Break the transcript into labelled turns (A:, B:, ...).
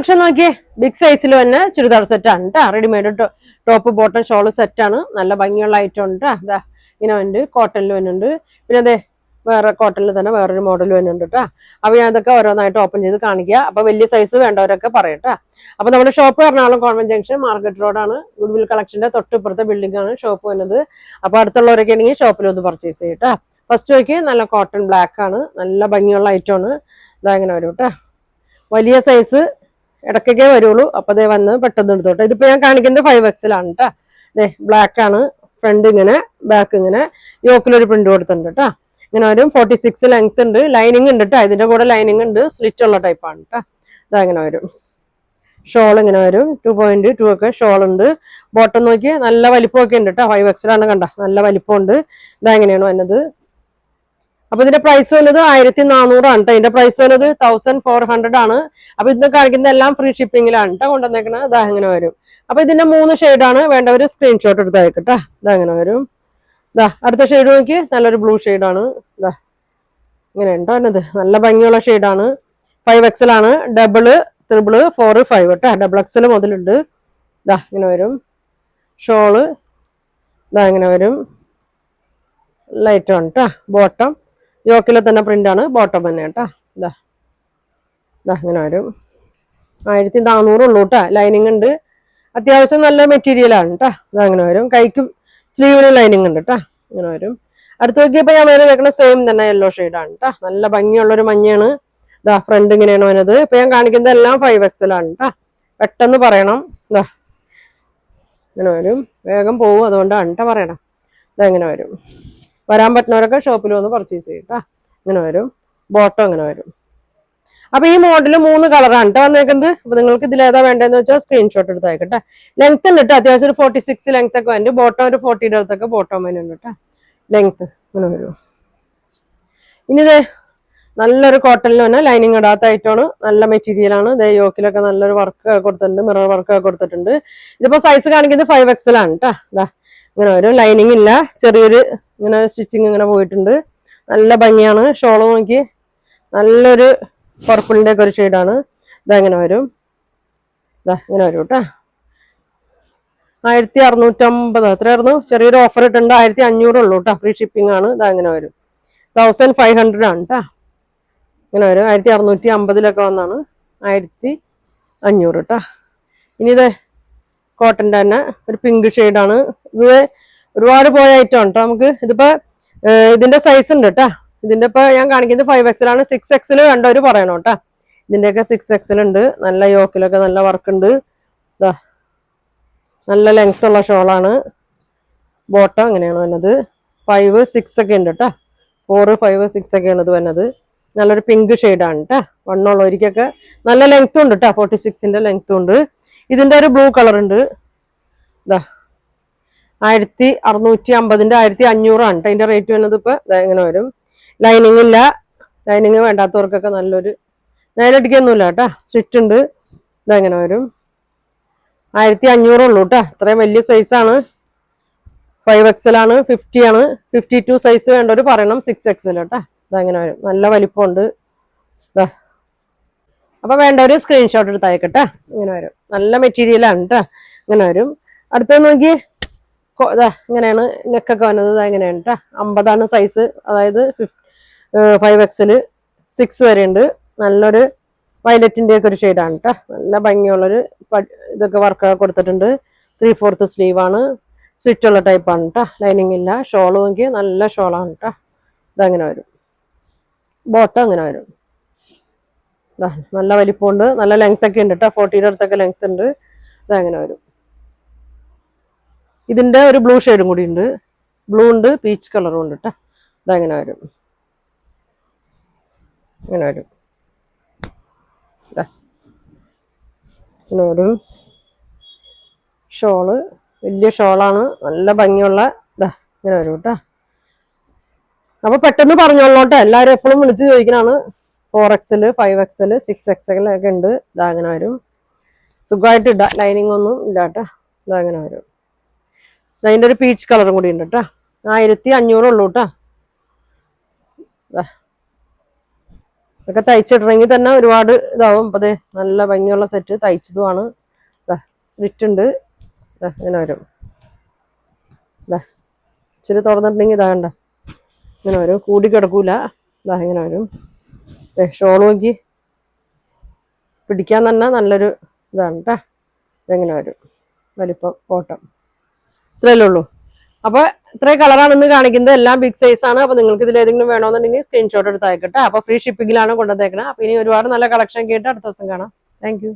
A: പക്ഷെ നോക്കിയേ ബിഗ് സൈസിൽ തന്നെ ചുരിദാർ സെറ്റാണ് കേട്ടോ. റെഡിമെയ്ഡ് ടോപ്പ് ബോട്ടം ഷോള് സെറ്റാണ്. നല്ല ഭംഗിയുള്ള ഐറ്റം ഉണ്ട്. അതാ ഇങ്ങനെ ഉണ്ട്. കോട്ടണിൽ വരുന്നുണ്ട്. പിന്നെ അതെ വേറെ കോട്ടണിൽ തന്നെ വേറൊരു മോഡൽ വരുന്നുണ്ട് കേട്ടോ. അപ്പൊ ഞാൻ ഇതൊക്കെ ഓരോന്നായിട്ട് ഓപ്പൺ ചെയ്ത് കാണിക്കുക. അപ്പൊ വലിയ സൈസ് വേണ്ടവരൊക്കെ പറയട്ടാ. അപ്പൊ നമ്മുടെ shop Ernakulam convent junction market റോഡാണ്. ഗുഡ്വിൽ കളക്ഷന്റെ തൊട്ടിപ്പുറത്തെ ബിൽഡിംഗ് ആണ് ഷോപ്പ് വരുന്നത്. അപ്പൊ അടുത്തുള്ളവരൊക്കെ ആണെങ്കിൽ ഷോപ്പിൽ ഒന്ന് പർച്ചേസ് ചെയ്യട്ടാ. ഫസ്റ്റ് നോക്കി നല്ല കോട്ടൺ ബ്ലാക്ക് ആണ്. നല്ല ഭംഗിയുള്ള ഐറ്റം ആണ്. ഇതാ ഇങ്ങനെ വരും കേട്ടോ. വലിയ സൈസ് ഇടയ്ക്കൊക്കെ വരുള്ളൂ. അപ്പൊ അതേ വന്ന് പെട്ടെന്ന് എടുത്തോട്ടെ. ഇതിപ്പോ ഞാൻ കാണിക്കുന്നത് 5XL ആണ് കേട്ടോ. അതെ ബ്ലാക്ക് ആണ്. ഫ്രണ്ട് ഇങ്ങനെ ബാക്ക് ഇങ്ങനെ യോക്കിലൊരു പ്രിന്റ് കൊടുത്തിട്ടുണ്ട് കേട്ടോ. ഇങ്ങനെ വരും. 46 ലെങ്ത് ഉണ്ട്. ലൈനിങ് ഉണ്ട് കേട്ടോ. ഇതിന്റെ കൂടെ ലൈനിങ് ഉണ്ട്. സ്ലിറ്റ് ഉള്ള ടൈപ്പാണ് കേട്ടോ. ഇതാ ഇങ്ങനെ വരും. ഷോൾ ഇങ്ങനെ വരും. 2.2 ഒക്കെ ഷോൾ ഉണ്ട്. ബോട്ടം നോക്കി നല്ല വലിപ്പമൊക്കെ ഉണ്ട് കേട്ടോ. 5XL ആണ് കണ്ട. നല്ല വലിപ്പമുണ്ട്. ഇതാ ഇങ്ങനെയാണ് വന്നത്. അപ്പൊ ഇതിന്റെ പ്രൈസ് വന്നത് 1400 ആണ് കേട്ടോ. ഇതിന്റെ പ്രൈസ് വന്നത് 1400 ആണ്. അപ്പൊ ഇന്ന് കാണിക്കുന്ന എല്ലാം ഫ്രീ ഷിപ്പിംഗിലാണ് കേട്ടോ കൊണ്ടുവന്നേക്കണത്. ഇതാ ഇങ്ങനെ വരും. അപ്പൊ ഇതിന്റെ 3 ഷെയ്ഡാണ്. വേണ്ടവര് സ്ക്രീൻഷോട്ട് എടുത്ത് അയക്കട്ടെ. ഇതാ ഇങ്ങനെ വരും. ഇതാ അടുത്ത ഷെയ്ഡ് നോക്കി നല്ലൊരു ബ്ലൂ ഷെയ്ഡാണ്. ഇതാ ഇങ്ങനെ ഉണ്ടോ എന്നത് നല്ല ഭംഗിയുള്ള ഷെയ്ഡാണ്. 5XL ആണ്. ഡബിള് 3, 4, 5 കേട്ടോ. Double XL മുതലുണ്ട്. ഇതാ ഇങ്ങനെ വരും. ഷോള് ഇതാ ഇങ്ങനെ വരും. ലൈറ്റ് ആണ് കേട്ടോ. ബോട്ടം യോക്കിലെ തന്നെ പ്രിന്റ് ആണ്. ബോട്ടം തന്നെ കേട്ടോ. ഇതാ ഇതാ ഇങ്ങനെ വരും. 1400 ഉള്ളൂ കേട്ടോ. ലൈനിങ് ഉണ്ട്. അത്യാവശ്യം നല്ല മെറ്റീരിയൽ ആണ് കേട്ടോ. ഇതാ അങ്ങനെ വരും. കൈക്കും സ്ലീവിന് ലൈനിങ് ഉണ്ട് കേട്ടോ. ഇങ്ങനെ വരും. അടുത്ത് നോക്കിയപ്പോ ഞാൻ വേറെ വെക്കണ സെയിം തന്നെ യെല്ലോ ഷെയ്ഡാണ് കേട്ടോ. നല്ല ഭംഗിയുള്ളൊരു മഞ്ഞയാണ്. ഇതാ ഫ്രണ്ട് ഇങ്ങനെയാണ് വന്നത്. ഇപ്പൊ ഞാൻ കാണിക്കുന്നത് എല്ലാം 5XL ആണ് കേട്ടോ. പെട്ടെന്ന് പറയണം. ഇതാ ഇങ്ങനെ വരും. വേഗം പോവും. അതുകൊണ്ടാണ് കേട്ടോ പറയണം. ഇതാ ഇങ്ങനെ വരും. വരാൻ പറ്റുന്നവരൊക്കെ ഷോപ്പിൽ വന്ന് പർച്ചേസ് ചെയ്യും കേട്ടോ. ഇങ്ങനെ വരും. ബോട്ടം ഇങ്ങനെ വരും. അപ്പൊ ഈ മോഡല് 3 കളറാണ് കേട്ടോ വന്നേക്കുന്നത്. അപ്പൊ നിങ്ങൾക്ക് ഇതിൽ ഏതാ വേണ്ടതെന്ന് വെച്ചാൽ സ്ക്രീൻഷോട്ട് എടുത്ത് അയക്കട്ടെ. ലെങ്ത് ഉണ്ട് കേട്ടോ. അത്യാവശ്യം ഒരു 46 ലെങ്ത് ഒക്കെ വരുന്നുണ്ട്. ബോട്ടം ഒരു 40 അടുത്തൊക്കെ ബോട്ടം വരുന്നുണ്ട് കേട്ടോ. ലെങ്ത് ഇങ്ങനെ വരും. ഇനി ഇത് നല്ലൊരു കോട്ടണിൽ തന്നെ ലൈനിങ് ഇടാത്ത ഐറ്റമാണ്. നല്ല മെറ്റീരിയൽ ആണ്. ഇതേ യോക്കിലൊക്കെ നല്ലൊരു വർക്ക് കൊടുത്തിട്ടുണ്ട്. മിറർ വർക്ക് കൊടുത്തിട്ടുണ്ട്. ഇതിപ്പോ സൈസ് കാണിക്കുന്നത് 5XL ആണ് കേട്ടോ. ഇതാ ഇങ്ങനെ വരും. ലൈനിങ് ഇല്ല. ചെറിയൊരു ഇങ്ങനെ സ്റ്റിച്ചിങ് ഇങ്ങനെ പോയിട്ടുണ്ട്. നല്ല ഭംഗിയാണ്. ഷോള് നോക്കി നല്ലൊരു പർപ്പിളിന്റെ ഒക്കെ ഒരു ഷെയ്ഡാണ്. ഇതാ ഇങ്ങനെ വരും. ഇതാ ഇങ്ങനെ വരും കേട്ടോ. 1650 എത്രയായിരുന്നു? ചെറിയൊരു ഓഫർ ഇട്ടുണ്ട്. 1500 ഉള്ളൂ കേട്ടോ. ഫ്രീ ഷിപ്പിംഗ് ആണ്. ഇതാ ഇങ്ങനെ വരും. 1500 ആണ് കേട്ടോ. ഇങ്ങനെ വരും. 1650 വന്നാണ് 1500 കേട്ടോ. ഇനി ഇത് കോട്ടന്റെ തന്നെ ഒരു പിങ്ക് ഷെയ്ഡാണ്. ഇത് ഒരുപാട് പോയ ഐറ്റം ആണ് കേട്ടോ. നമുക്ക് ഇതിപ്പോ ഇതിന്റെ സൈസ് ഉണ്ട് കേട്ടോ. ഇതിന്റെ ഇപ്പൊ ഞാൻ കാണിക്കുന്നത് 5XL ആണ്. 6XL വേണ്ടവര് പറയണം കേട്ടോ. ഇതിന്റെയൊക്കെ 6XL ഉണ്ട്. നല്ല യോക്കിലൊക്കെ നല്ല വർക്ക് ഉണ്ട്. ഇതാ നല്ല ലെങ്സ് ഉള്ള ഷോളാണ്. ബോട്ടം അങ്ങനെയാണ് വന്നത്. 5, 6 ഒക്കെ ഉണ്ട് കേട്ടോ. 4, 5, 6 ഒക്കെയാണ് ഇത് വന്നത്. നല്ലൊരു പിങ്ക് ഷെയ്ഡാണ് കേട്ടോ. വണ്ണുള്ളവർക്കൊക്കെ നല്ല ലെങ്ത്തും ഉണ്ട് കേട്ടോ. 46ന്റെ ലെങ്ത്തും ഉണ്ട്. ഇതിന്റെ ഒരു ബ്ലൂ കളർ ഉണ്ട്. ഇതാ 1650ന്റെ 1500 ആണ് കേട്ടോ. അതിന്റെ റേറ്റ് വന്നത്. ഇപ്പൊ ഇങ്ങനെ വരും. ലൈനിങ് ഇല്ല. ലൈനിങ് വേണ്ടാത്തവർക്കൊക്കെ നല്ലൊരു നേരടിക്കൊന്നുമില്ല കേട്ടോ. സ്റ്റിച്ച് ഉണ്ട്. ഇതെങ്ങനെ വരും. 1500 ഉള്ളൂ കേട്ടോ. ഇത്രയും വലിയ സൈസാണ്. 5XL ആണ്. 50 ആണ്. 52 സൈസ് വേണ്ടവര് പറയണം. 6XL കേട്ടോ. ഇതങ്ങനെ വരും. നല്ല വലിപ്പമുണ്ട്. ഇതാ അപ്പൊ വേണ്ടവര് സ്ക്രീൻഷോട്ട് എടുത്ത് അയക്കട്ടെ. ഇങ്ങനെ വരും. നല്ല മെറ്റീരിയലാണ് കേട്ടോ. ഇങ്ങനെ വരും. അടുത്തത് നോക്കി ഇതാ ഇങ്ങനെയാണ് നെക്കൊക്കെ വന്നത്. ഇതാ ഇങ്ങനെയാണ് കേട്ടോ. 50 ആണ് സൈസ്. അതായത് 5XL 6 വരെ ഉണ്ട്. നല്ലൊരു വയലറ്റിന്റെ ഒക്കെ ഒരു ഷെയ്ഡാണ് കേട്ടോ. നല്ല ഭംഗിയുള്ളൊരു ഇതൊക്കെ വർക്ക് കൊടുത്തിട്ടുണ്ട്. 3/4 സ്ലീവ് ആണ്. സ്റ്റിച്ച് ഉള്ള ടൈപ്പാണ് കേട്ടോ. ലൈനിങ് ഇല്ല. ഷോള് നോക്കി നല്ല ഷോളാണ് കേട്ടോ. ഇതങ്ങനെ വരും. ബോട്ടം അങ്ങനെ വരും. നല്ല വലിപ്പമുണ്ട്. നല്ല ലെങ്ത് ഒക്കെ ഉണ്ട് കേട്ടോ. 40 അടുത്തൊക്കെ ലെങ്ത് ഉണ്ട്. ഇതങ്ങനെ വരും. ഇതിന്റെ ഒരു ബ്ലൂ ഷെയ്ഡും കൂടി ഉണ്ട്. ബ്ലൂ ഉണ്ട്. പീച്ച് കളറും ഉണ്ട് കേട്ടോ. ഇതങ്ങനെ വരും. ഇങ്ങനെ വരും. ഇങ്ങനെ വരും. ഷോള് വലിയ ഷോളാണ്. നല്ല ഭംഗിയുള്ള ഇങ്ങനെ വരും കേട്ടോ. അപ്പൊ പെട്ടെന്ന് പറഞ്ഞോളൂട്ടോ. എല്ലാവരും എപ്പോഴും വിളിച്ച് ചോദിക്കണാണ്. 4XL, 5XL, 6XL ഒക്കെ ഉണ്ട്. ഇതങ്ങനെ വരും. സുഖമായിട്ട് ഇടാം. ലൈനിങ് ഒന്നും ഇല്ല കേട്ടോ. ഇതങ്ങനെ വരും. അതിൻ്റെ ഒരു പീച്ച് കളറും കൂടി ഉണ്ട് കേട്ടോ. 1500 ഉള്ളൂ കേട്ടോ. ഒക്കെ തയ്ച്ചിടണമെങ്കിൽ തന്നെ ഒരുപാട് ഇതാവും. അപ്പൊ അതെ നല്ല ഭംഗിയുള്ള സെറ്റ് തയ്ച്ചതുമാണ്. സ്ലിറ്റ് ഉണ്ട്, ഇങ്ങനെ വരും. ഇച്ചിരി തുറന്നിട്ടുണ്ടെങ്കിൽ ഇതാകണ്ട ഇങ്ങനെ വരും, കൂടി കിടക്കൂല. ഇങ്ങനെ വരും. ഷോൾ നോക്കി പിടിക്കാൻ തന്നെ നല്ലൊരു ഇതാണ് കേട്ടാ. ഇതെങ്ങനെ വരും, വലിപ്പം ബോട്ടം ഇത്രയല്ലേ ഉള്ളൂ. അപ്പൊ ഇത്രയും കളറാണ് ഇന്ന് കാണിക്കുന്നത്. എല്ലാം ബിഗ് സൈസ് ആണ്. അപ്പൊ നിങ്ങൾക്ക് ഇതിൽ ഏതെങ്കിലും വേണമെന്നുണ്ടെങ്കിൽ സ്ക്രീൻഷോട്ട് എടുത്ത് അയക്കട്ടെ. അപ്പൊ ഫ്രീ ഷിപ്പിങ്ങിലാണ് കൊണ്ടുവന്നേക്കണം. അപ്പൊ ഇനി ഒരുപാട് നല്ല കളക്ഷൻ കേട്ട് അടുത്ത ദിവസം കാണാം. താങ്ക്